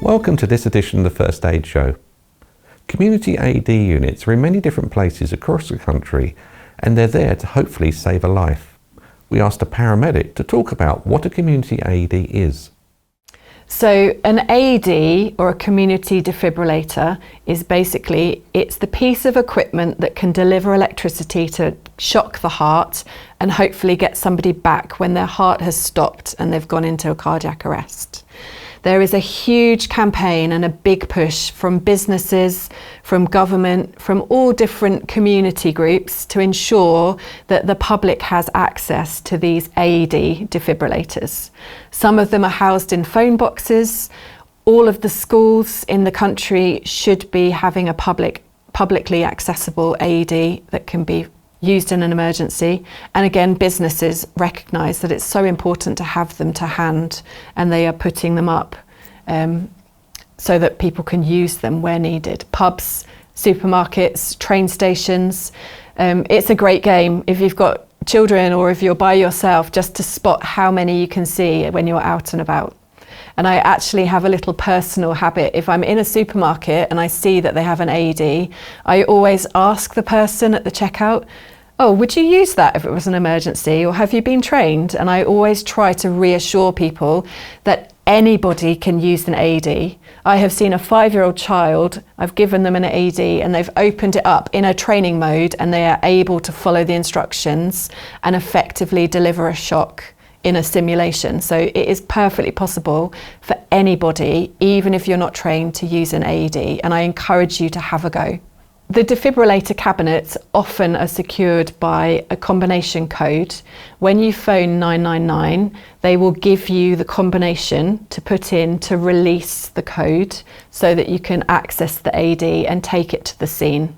Welcome to this edition of the First Aid Show. Community AED units are in many different places across the country, and they're there to hopefully save a life. We asked a paramedic to talk about what a community AED is. So an AED, or a community defibrillator, is basically, it's the piece of equipment that can deliver electricity to shock the heart and hopefully get somebody back when their heart has stopped and they've gone into a cardiac arrest. There is a huge campaign and a big push from businesses, from government, from all different community groups to ensure that the public has access to these AED defibrillators. Some of them are housed in phone boxes. All of the schools in the country should be having a publicly accessible AED that can be used in an emergency. And again, businesses recognise that it's so important to have them to hand, and they are putting them up so that people can use them where needed. Pubs, supermarkets, train stations. It's a great game if you've got children or if you're by yourself, just to spot how many you can see when you're out and about. And I actually have a little personal habit. If I'm in a supermarket and I see that they have an AED, I always ask the person at the checkout, "Oh, would you use that if it was an emergency, or have you been trained?" And I always try to reassure people that anybody can use an AED. I have seen a 5-year-old child, I've given them an AED and they've opened it up in a training mode, and they are able to follow the instructions and effectively deliver a shock in a simulation. So it is perfectly possible for anybody, even if you're not trained, to use an AED, and I encourage you to have a go. The defibrillator cabinets often are secured by a combination code. When you phone 999, they will give you the combination to put in to release the code so that you can access the AED and take it to the scene.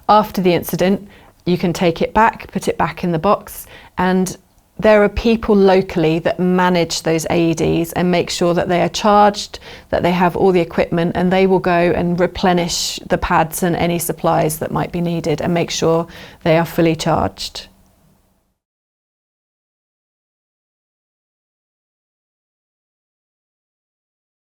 After the incident, you can take it back, put it back in the box, and there are people locally that manage those AEDs and make sure that they are charged, that they have all the equipment, and they will go and replenish the pads and any supplies that might be needed and make sure they are fully charged.